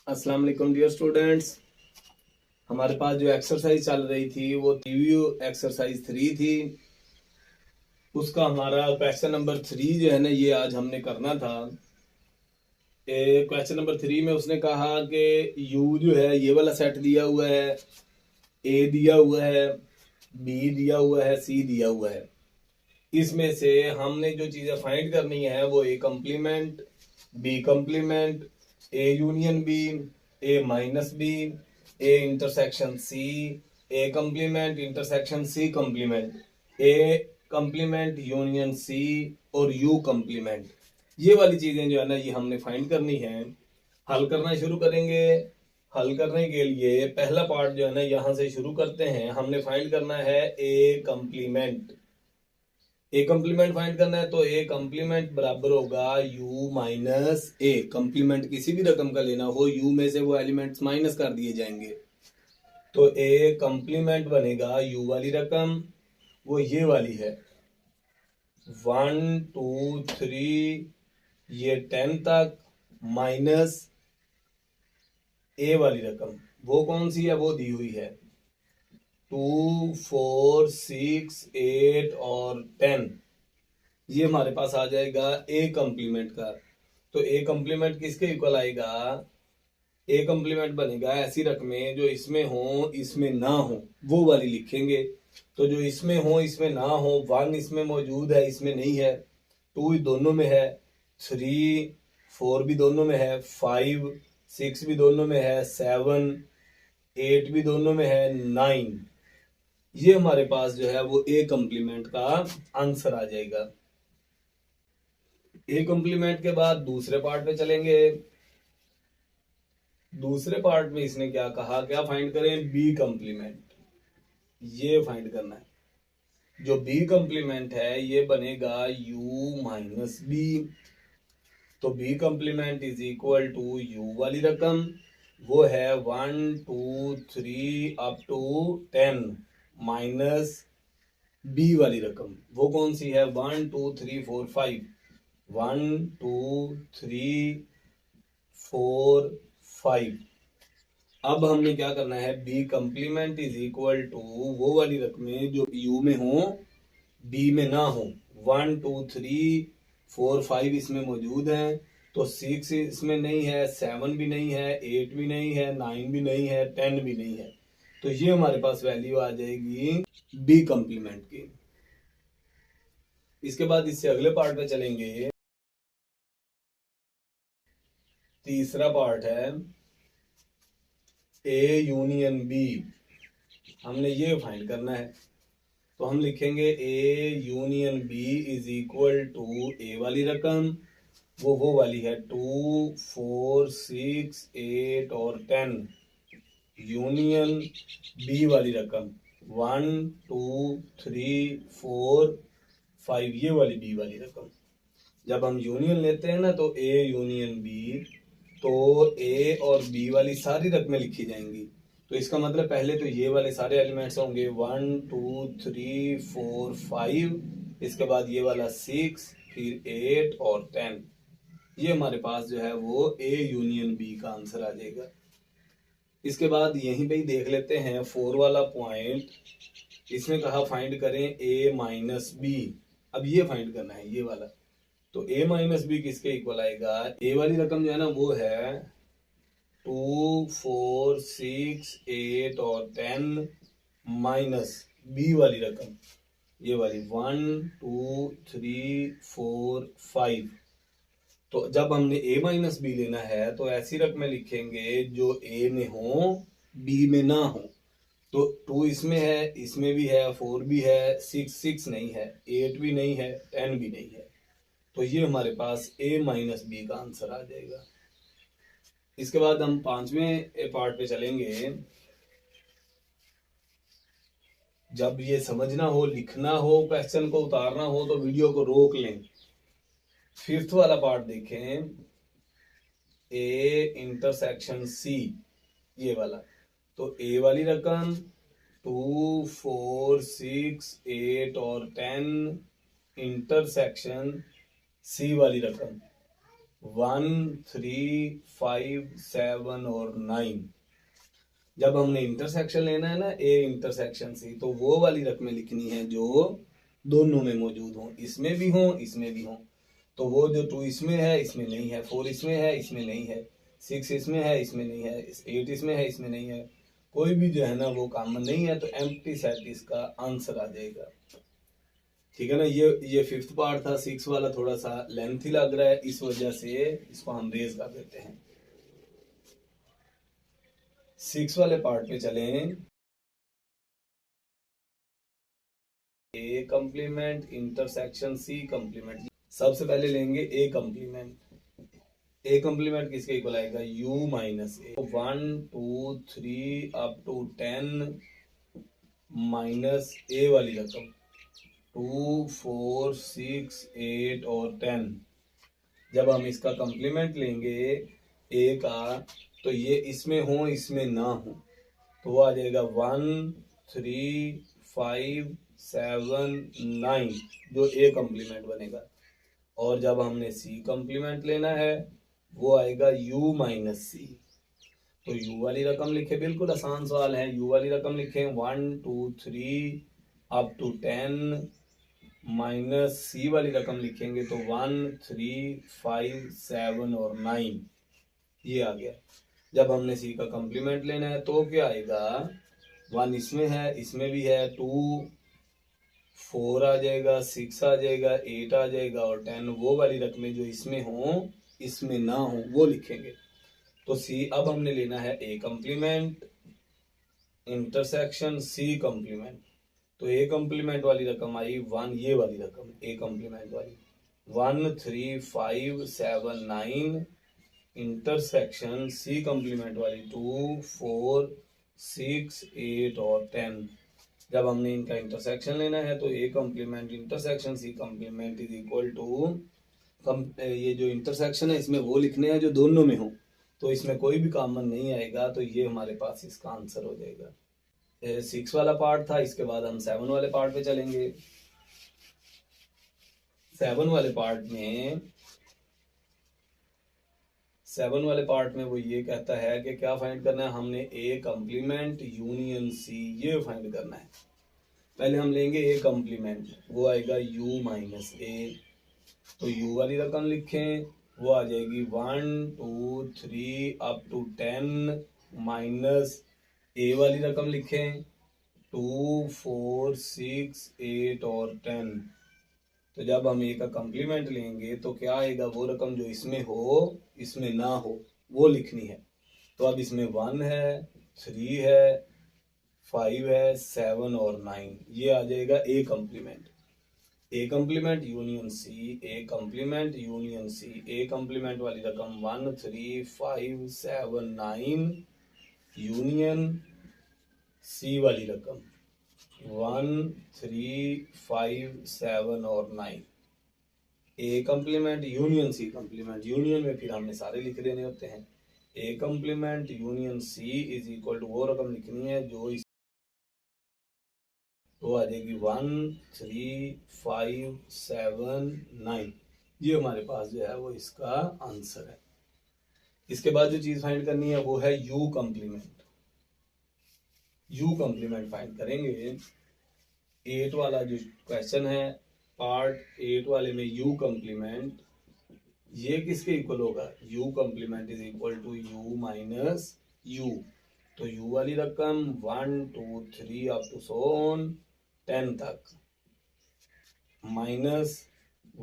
अस्सलाम वालेकुम dear students. हमारे पास जो एक्सरसाइज चल रही थी वो रिव्यू एक्सरसाइज 3 थी। उसका हमारा क्वेश्चन नंबर 3 जो है ना ये आज हमने करना था। क्वेश्चन नंबर 3 में उसने कहा कि यू जो है ये वाला सेट दिया हुआ है, ए दिया हुआ है, बी दिया हुआ है, सी दिया हुआ है। इसमें से हमने जो चीजें फाइंड करनी है वो A complement, B complement, A union B, A minus B, A intersection C, A complement intersection C complement, A complement union C और यू कम्प्लीमेंट। ये वाली चीजें जो है ना ये हमने फाइंड करनी है। हल करना शुरू करेंगे। हल करने के लिए पहला पार्ट जो है ना यहां से शुरू करते हैं। हमने फाइंड करना है ए कम्प्लीमेंट। ए कम्प्लीमेंट फाइंड करना है तो ए कम्प्लीमेंट बराबर होगा यू माइनस ए। कम्प्लीमेंट किसी भी रकम का लेना हो यू में से वो एलिमेंट्स माइनस कर दिए जाएंगे। तो ए कम्प्लीमेंट बनेगा यू वाली रकम, वो ये वाली है 1 2 3 ये 10 तक, माइनस ए वाली रकम वो कौन सी है, वो दी हुई है 2 4 6 8 और 10। ये हमारे पास आ जाएगा ए कम्प्लीमेंट का। तो ए कम्प्लीमेंट किसके इक्वल आएगा, ए कम्प्लीमेंट बनेगा ऐसी रकमें जो इसमें हो इसमें ना हो वो वाली लिखेंगे। तो जो इसमें हो इसमें ना हो, 1 इसमें मौजूद है इसमें नहीं है, 2 दोनों में है, 3 4 भी दोनों में है, 5 6 भी दोनों में है, 7 8 भी दोनों में है, 9। ये हमारे पास जो है वो ए कम्प्लीमेंट का आंसर आ जाएगा। ए कम्प्लीमेंट के बाद दूसरे पार्ट में चलेंगे। दूसरे पार्ट में इसने क्या कहा, क्या फाइंड करें, बी कम्प्लीमेंट। ये फाइंड करना है। जो बी कम्प्लीमेंट है ये बनेगा u माइनस बी। तो B complement is equal to U वाली रकम, वो है 1 2 3 अप टू 10 माइनस बी वाली रकम वो कौन सी है 1 2 3 4 5। 1 2 3 4 5। अब हमने क्या करना है, B complement is equal to वो वाली रकमें जो यू में हो बी में ना हो। 1 2 3 4 5 इसमें मौजूद हैं, तो 6 इसमें नहीं है, 7 भी नहीं है, 8 भी नहीं है, 9 भी नहीं है, 10 भी नहीं है। तो ये हमारे पास वैल्यू आ जाएगी बी कम्प्लीमेंट की। इसके बाद इससे अगले पार्ट पे चलेंगे। तीसरा पार्ट है ए यूनियन बी। हमने ये फाइंड करना है। तो हम लिखेंगे A union B is equal to A वाली रकम, वो वाली है 2 4 6 8 और 10, यूनियन बी वाली रकम 1 2 3 4 5 ये वाली बी वाली रकम। जब हम यूनियन लेते हैं ना तो ए यूनियन बी, तो ए और बी वाली सारी रकमें लिखी जाएंगी। तो इसका मतलब पहले तो ये वाले सारे एलिमेंट्स होंगे 1 2 3 4 5, इसके बाद ये वाला 6, फिर 8 और 10। ये हमारे पास जो है वो ए यूनियन बी का आंसर आ जाएगा। इसके बाद यहीं पे ही देख लेते हैं 4 वाला पॉइंट। इसमें कहा फाइंड करें ए माइनस बी। अब ये फाइंड करना है ये वाला। तो a माइनस बी किसके इक्वल आएगा, a वाली रकम जो है ना वो है 2 4 6 8 और 10 माइनस b वाली रकम ये वाली 1 2 3 4 5। तो जब हमने a माइनस बी लेना है तो ऐसी रकमें लिखेंगे जो a में हो b में ना हो। तो 2 इसमें है, इसमें भी है, 4 भी है, 6 नहीं है, 8 भी नहीं है, 10 भी नहीं है। तो ये हमारे पास a माइनस बी का आंसर आ जाएगा। इसके बाद हम 5वें पार्ट पे चलेंगे। जब ये समझना हो, लिखना हो, क्वेश्चन को उतारना हो तो वीडियो को रोक लें। 5th वाला पार्ट देखें, a इंटरसेक्शन c ये वाला। तो a वाली रकम 2 4 6 8 और 10 इंटरसेक्शन c वाली रकम 1, 3, 5, 7 और 9। जब हमने इंटरसेक्शन लेना है ना, ए इंटरसेक्शन सी, तो वो वाली रकमें लिखनी है जो दोनों में मौजूद हो, इसमें भी हो इसमें भी हो। तो वो जो 2 इसमें है इसमें नहीं है, 4 इसमें है इसमें नहीं है, 6 इसमें है इसमें नहीं है, 8 इसमें है इसमें नहीं है, कोई भी जो है ना वो कॉमन नहीं है, तो एम्प्टी सेट इसका आंसर आ जाएगा। ठीक है ना। ये 5th पार्ट था। 6 वाला थोड़ा सा लेंथी लग रहा है, इस वजह से इसको हम रेज कर देते हैं। 6 वाले पार्ट पे चलें। A complement intersection C complement. सबसे पहले लेंगे ए कॉम्प्लीमेंट। ए कॉम्प्लीमेंट किसके इक्वल आएगा, u minus A. 1, 2, 3 up to 10 minus A वाली रकम 2, 4, 6, 8 और 10। जब हम इसका कॉम्प्लीमेंट लेंगे ए का, तो ये इसमें हो इसमें ना हो, तो वो आ जाएगा 1, 3, 5, 7, 9 जो ए कॉम्प्लीमेंट बनेगा। और जब हमने सी कॉम्प्लीमेंट लेना है वो आएगा u माइनस सी। तो u वाली रकम लिखे, बिल्कुल आसान सवाल है। u वाली रकम लिखें 1, 2, 3 अप टू 10 माइनस सी वाली रकम लिखेंगे तो 1, 3, 5, 7 और 9 ये आ गया। जब हमने सी का कॉम्प्लीमेंट लेना है तो क्या आएगा, 1 इसमें है इसमें भी है, 2, 4 आ जाएगा, 6 आ जाएगा, 8 आ जाएगा और 10 वो वाली रकमें जो इसमें हो इसमें ना हो वो लिखेंगे। तो सी अब हमने लेना है A complement intersection C complement. तो ए कॉम्प्लीमेंट वाली रकम आई 1, ये वाली रकम ए कॉम्प्लीमेंट वाली 1, 3, 5, 7, 9 इंटरसेक्शन सी कॉम्प्लीमेंट वाली 2, 4, 6, 8 और 10। जब हमने इनका इंटरसेक्शन लेना है तो A complement intersection C complement is equal to, ये जो इंटरसेक्शन है इसमें वो लिखने हैं जो दोनों में हो, तो इसमें कोई भी कॉमन नहीं आएगा, तो ये हमारे पास इसका आंसर हो जाएगा। 6 वाला पार्ट था। इसके बाद हम 7 वाले पार्ट पे चलेंगे। 7 वाले पार्ट में वो ये कहता है कि क्या फाइंड करना है, हमने ए कॉम्प्लीमेंट यूनियन सी ये फाइंड करना है। पहले हम लेंगे ए कॉम्प्लीमेंट, वो आएगा u माइनस ए। तो u वाली रकम लिखें, वो आ जाएगी 1, 2, 3 अप टू 10 माइनस ए वाली रकम लिखें 2, 4, 6, 8 और 10। तो जब हम ए का कॉम्प्लीमेंट लेंगे तो क्या आएगा, वो रकम जो इसमें हो इसमें ना हो वो लिखनी है। तो अब इसमें 1 है, 3 है, 5 है, 7 और 9 ये आ जाएगा A complement. A complement union C, A complement union C, A complement वाली रकम 1, 3, 5, 7, 9 यूनियन सी वाली रकम 1, 3, 5, 7 और 9। A complement union C complement, union में फिर हमने सारे लिख देने होते हैं। A complement union C is equal to वो रकम लिखनी है जो इस, वो आ जाएगी 1, 3, 5, 7, 9 ये हमारे पास जो है वो इसका आंसर है। इसके बाद जो चीज फाइंड करनी है वो है U complement. U complement find करेंगे। 8 वाला जो क्वेश्चन है पार्ट 8 वाले में यू कॉम्प्लीमेंट ये किसके इक्वल होगा, u complement is equal to u minus u। तो u वाली रकम 1, 2, 3 अप टू सो ऑन 10 तक माइनस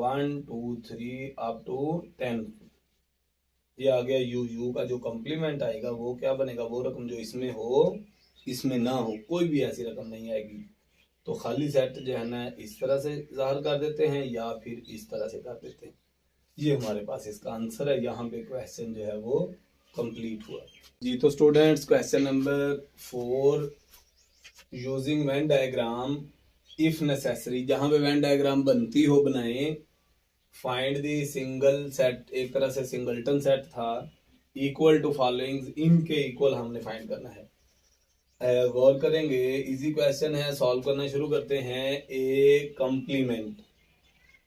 1, 2, 3 अप टू 10 ये आ गया u का जो कॉम्प्लीमेंट आएगा वो क्या बनेगा, वो रकम जो इसमें हो इसमें ना हो, कोई भी ऐसी रकम नहीं आएगी। तो खाली सेट जो है ना इस तरह से जाहिर कर देते हैं या फिर इस तरह से कर देते हैं। ये हमारे पास इसका आंसर है। यहाँ पे क्वेश्चन जो है वो कंप्लीट हुआ जी। तो students question number 4 using Venn diagram if necessary, जहाँ पे वेन डायग्राम बनती हो बनाएं। फाइंड दी सिंगल सेट, एक तरह से सिंगलटन सेट था, इक्वल टू फॉलोइंग, इनके इक्वल हमने फाइंड करना है। गौर करेंगे, इजी क्वेश्चन है, सॉल्व करना शुरू करते हैं। ए कॉम्प्लीमेंट,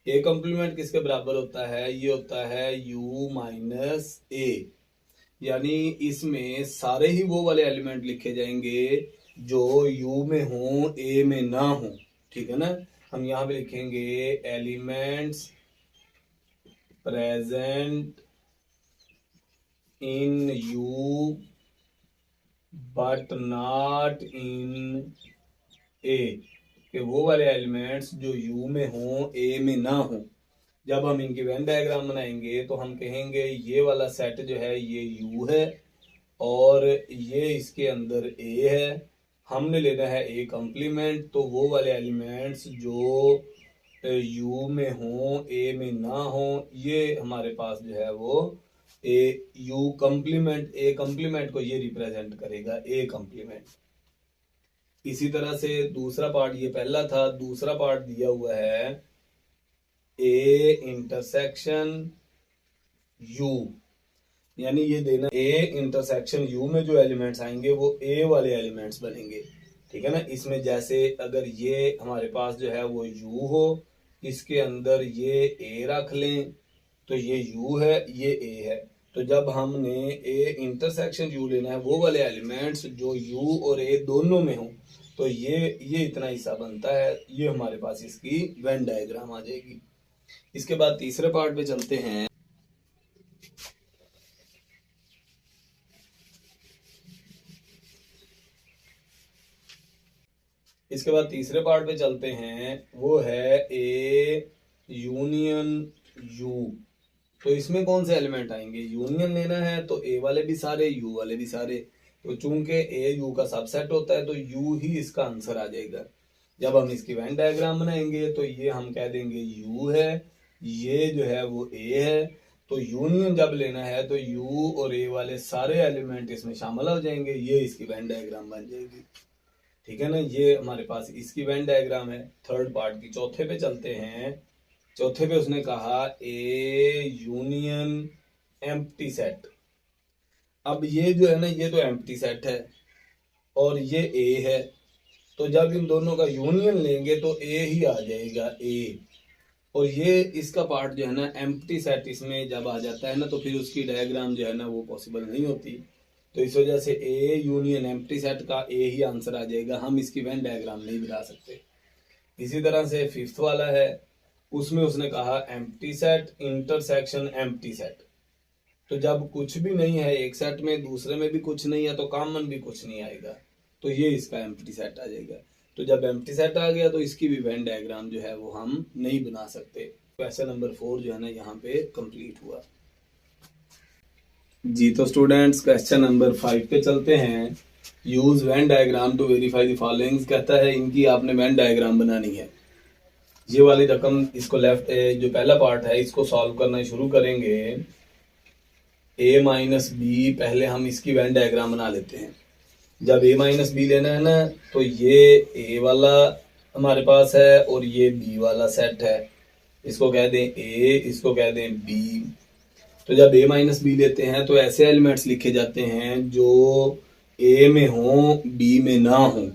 ए कॉम्प्लीमेंट किसके बराबर होता है? ये होता है u माइनस ए। यानी इसमें सारे ही वो वाले एलिमेंट लिखे जाएंगे जो u में हो a में ना हो। ठीक है ना। हम यहाँ पे लिखेंगे elements present in u but not in a, कि वो वाले एलिमेंट्स जो u में हो a में ना हो। जब हम इनकी वेन डायग्राम बनाएंगे तो हम कहेंगे ये वाला सेट जो है ये u है और ये इसके अंदर a है। हमने लेना है a कॉम्प्लीमेंट, तो वो वाले एलिमेंट्स जो u में हो a में ना हो ये हमारे पास जो है वो u कॉम्प्लीमेंट, a कॉम्प्लीमेंट को ये रिप्रेजेंट करेगा a कॉम्प्लीमेंट। इसी तरह से दूसरा पार्ट, ये पहला था, दूसरा पार्ट दिया हुआ है a इंटरसेक्शन u, यानी ये देना a इंटरसेक्शन u में जो एलिमेंट्स आएंगे वो a वाले एलिमेंट्स बनेंगे। ठीक है ना। इसमें जैसे अगर ये हमारे पास जो है वो u हो, इसके अंदर ये a रख लें तो ये u है, ये a है। तो जब हमने a इंटरसेक्शन u लेना है वो वाले एलिमेंट्स जो u और a दोनों में हो तो ये इतना हिस्सा बनता है। ये हमारे पास इसकी वेन डायग्राम आ जाएगी। इसके बाद तीसरे पार्ट पे चलते हैं। इसके बाद तीसरे पार्ट पे चलते हैं, वो है ए यूनियन यू। तो इसमें कौन से एलिमेंट आएंगे? यूनियन लेना है तो ए वाले भी सारे, यू वाले भी सारे। तो चूंकि ए यू का सबसेट होता है तो यू ही इसका आंसर आ जाएगा। जब हम इसकी वेन डायग्राम बनाएंगे तो ये हम कह देंगे यू है, ये जो है वो ए है। तो यूनियन जब लेना है तो यू और ए वाले सारे एलिमेंट इसमें शामिल हो जाएंगे, ये इसकी वेन डायग्राम बन जाएगी। ठीक है ना। ये हमारे पास इसकी वेन डायग्राम है थर्ड पार्ट की। चौथे पे चलते हैं। चौथे पे उसने कहा ए यूनियन एम्प्टी सेट। अब ये जो है ना ये तो एम्प्टी सेट है और ये ए है, तो जब इन दोनों का यूनियन लेंगे तो ए ही आ जाएगा ए। और ये इसका पार्ट जो है ना एम्प्टी सेट इसमें जब आ जाता है ना तो फिर उसकी डायग्राम जो है ना वो पॉसिबल नहीं होती। तो इस वजह से ए यूनियन एम्प्टी सेट का ए ही आंसर आ जाएगा, हम इसकी वेन डायग्राम नहीं बना सकते। इसी तरह से फिफ्थ वाला है, उसमें उसने कहा empty set intersection empty set. तो जब कुछ भी नहीं है एक सेट में, दूसरे में भी कुछ नहीं है तो कॉमन भी कुछ नहीं आएगा, तो ये इसका एम्प्टी सेट आ जाएगा। तो जब एम्प्टी सेट आ गया तो इसकी भी वेन डायग्राम जो है वो हम नहीं बना सकते। क्वेश्चन नंबर 4 जो है ना यहाँ पे कंप्लीट हुआ जी। तो स्टूडेंट्स क्वेश्चन नंबर 5 पे चलते हैं। Use Venn diagram to verify the following. कहता है इनकी आपने वेन डायग्राम बनानी है। ये वाली रकम इसको लेफ्ट जो पहला पार्ट है इसको सॉल्व करना शुरू करेंगे। a माइनस बी, पहले हम इसकी वेन डायग्राम बना लेते हैं। जब a माइनस बी लेना है ना तो ये a वाला हमारे पास है और ये b वाला सेट है, इसको कह दें a, इसको कह दें b। तो जब a माइनस बी लेते हैं तो ऐसे एलिमेंट्स लिखे जाते हैं जो a में हो b में ना हो।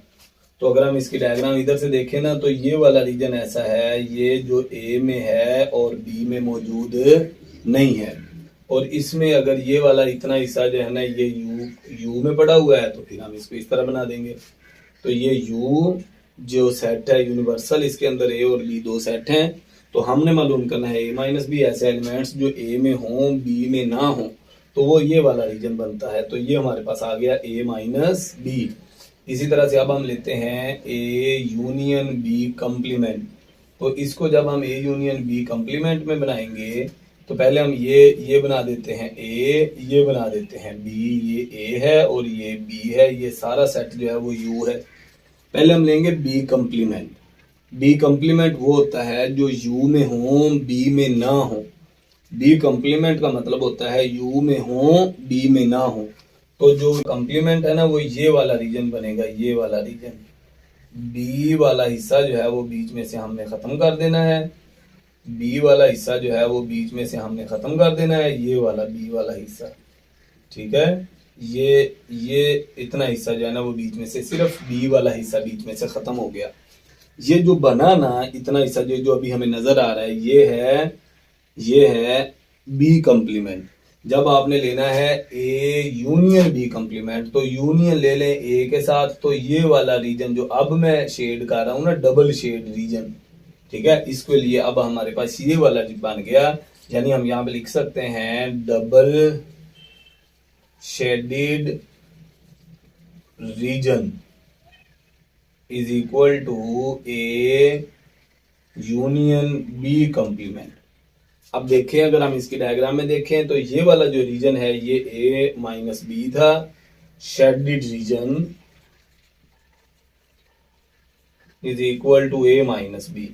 तो अगर हम इसकी डायग्राम इधर से देखें ना तो ये वाला रीजन ऐसा है, ये जो a में है और b में मौजूद नहीं है। और इसमें अगर ये वाला इतना हिस्सा जो है ना ये u में पड़ा हुआ है तो फिर हम इसको इस तरह बना देंगे। तो ये u जो सेट है यूनिवर्सल, इसके अंदर a और b दो सेट हैं। तो हमने मालूम करना है a माइनस बी, ऐसे एलिमेंट्स जो a में हों b में ना हो तो वो ये वाला रीजन बनता है। तो ये हमारे पास आ गया a माइनस बी। इसी तरह से अब हम लेते हैं a यूनियन b कॉम्प्लीमेंट। तो इसको जब हम a यूनियन b कॉम्प्लीमेंट में बनाएंगे तो पहले हम ये बना देते हैं a, ये बना देते हैं b, ये a है और ये b है, ये सारा सेट जो है वो u है। पहले हम लेंगे b कॉम्प्लीमेंट। b कॉम्प्लीमेंट वो होता है जो u में हो b में ना हो। b कॉम्प्लीमेंट का मतलब होता है u में हो b में ना हो। तो जो कॉम्प्लीमेंट है ना वो ये वाला रीजन बनेगा, ये वाला रीजन। b वाला हिस्सा जो है वो बीच में से हमने खत्म कर देना है, b वाला हिस्सा जो है वो बीच में से हमने खत्म कर देना है, ये वाला b वाला हिस्सा। ठीक है। ये इतना हिस्सा जो है ना वो बीच में से, सिर्फ b वाला हिस्सा बीच में से खत्म हो गया। ये जो बना ना इतना हिस्सा जो अभी हमें नजर आ रहा है, ये है बी कॉम्प्लीमेंट। जब आपने लेना है ए यूनियन बी कॉम्प्लीमेंट, तो यूनियन ले लें ए के साथ, तो ये वाला रीजन जो अब मैं शेड कर रहा हूं ना, डबल शेड रीजन, ठीक है, इसके लिए अब हमारे पास ये वाला बन गया। यानी हम यहां पे लिख सकते हैं double shaded region is equal to A union B complement. अब देखें, अगर हम इसकी डायग्राम में देखें तो ये वाला जो रीजन है ये ए माइनस बी था, shaded region is equal to A minus B.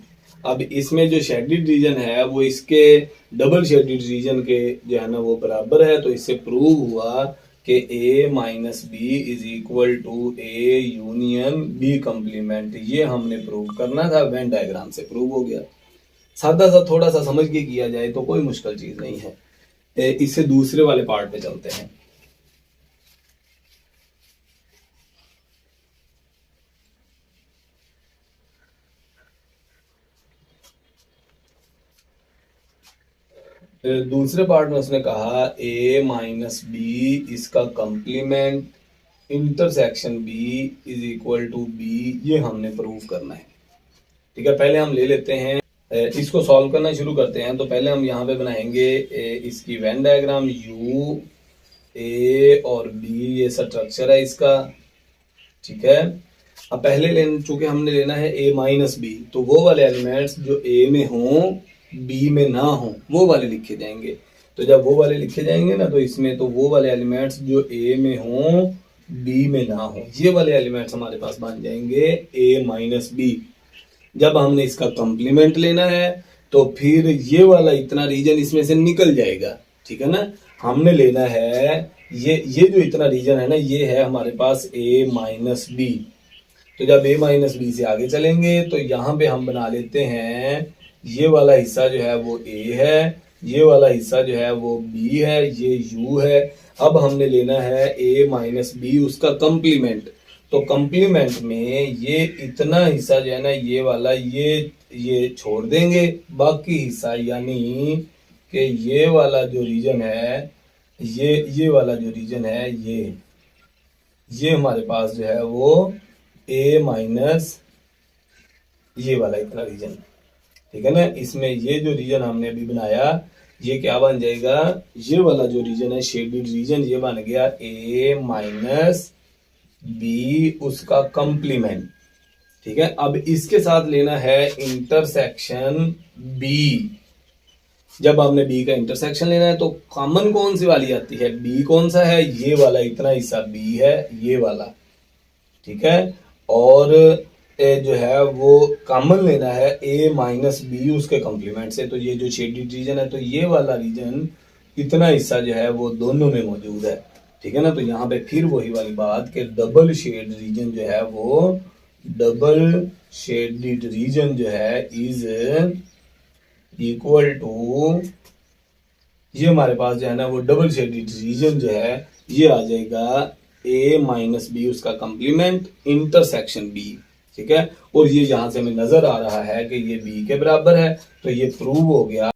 अब इसमें जो शेडेड रीजन है वो इसके डबल शेडेड रीजन के जो है ना वो बराबर है, तो इससे प्रूव हुआ कि A minus B is equal to A union B complement. ये हमने प्रूव करना था, वेन डायग्राम से प्रूव हो गया। सादा सा थोड़ा सा समझ के किया जाए तो कोई मुश्किल चीज नहीं है। इससे दूसरे वाले पार्ट पे चलते हैं। दूसरे पार्ट में उसने कहा ए माइनस बी इसका complement intersection B is equal to B, ये हमने प्रूव करना है। ठीक है, पहले हम ले लेते हैं, इसको सॉल्व करना शुरू करते हैं। तो पहले हम यहाँ पे बनाएंगे इसकी वेन डायग्राम, यू ए और बी ये स्ट्रक्चर है इसका। ठीक है, अब पहले चूंकि हमने लेना है ए माइनस बी, तो वो वाले एलिमेंट्स जो ए में हों बी में ना हो वो वाले लिखे जाएंगे। तो जब वो वाले लिखे जाएंगे ना, तो इसमें तो वो वाले एलिमेंट्स जो ए में हों बी में ना हो, ये वाले एलिमेंट्स हमारे पास बन जाएंगे ए माइनस बी। जब हमने इसका कंप्लीमेंट लेना है तो फिर ये वाला इतना रीजन इसमें से निकल जाएगा। ठीक है ना, हमने लेना है ये जो इतना रीजन है ना, ये है हमारे पास ए माइनस बी। तो जब ए माइनस बी से आगे चलेंगे तो यहाँ पे हम बना लेते हैं, ये वाला हिस्सा जो है वो ए है, ये वाला हिस्सा जो है वो बी है, ये यू है। अब हमने लेना है ए माइनस बी उसका कंप्लीमेंट। तो कंप्लीमेंट में ये इतना हिस्सा जो है ना, ये वाला ये छोड़ देंगे, बाकी हिस्सा यानी कि ये वाला जो रीजन है, ये वाला जो रीजन है, ये हमारे पास जो है वो ए माइनस ये वाला इतना रीजन। ठीक है ना, इसमें ये जो रीजन हमने अभी बनाया ये क्या बन जाएगा, ये वाला जो रीजन है शेडेड रीजन, ये बन गया ए माइनस बी उसका कंप्लीमेंट। ठीक है, अब इसके साथ लेना है इंटरसेक्शन बी। जब हमने बी का इंटरसेक्शन लेना है तो कॉमन कौन सी वाली आती है, बी कौन सा है, ये वाला इतना हिस्सा बी है, ये वाला। ठीक है, और जो है वो कॉमन लेना है ए माइनस बी उसके कंप्लीमेंट से। तो ये जो शेडेड रीजन है, तो ये वाला रीजन इतना हिस्सा जो है वो दोनों में मौजूद है। ठीक है ना, तो यहाँ पे फिर वही वाली बात कि डबल शेड रीजन जो है वो डबल शेडेड रीजन जो है इज इक्वल टू, ये हमारे पास जो है ना वो डबल शेडेड रीजन जो है ये आ जाएगा ए माइनस बी उसका कंप्लीमेंट इंटरसेक्शन बी। ठीक है, और ये यहां से हमें नजर आ रहा है कि ये बी के बराबर है, तो ये प्रूव हो गया।